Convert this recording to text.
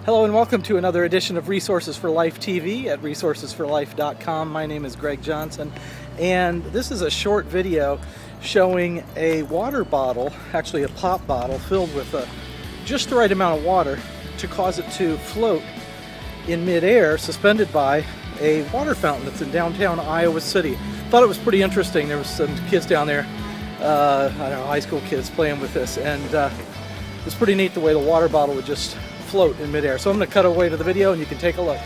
Hello and welcome to another edition of Resources for Life TV at resourcesforlife.com. My name is Greg Johnson, and this is a short video showing a water bottle, actually a pop bottle, filled with just the right amount of water to cause it to float in midair, suspended by a water fountain that's in downtown Iowa City. Thought it was pretty interesting. There was some kids down there, I don't know, high school kids playing with this, and it's pretty neat the way the water bottle would just float in midair. So I'm going to cut away to the video and you can take a look.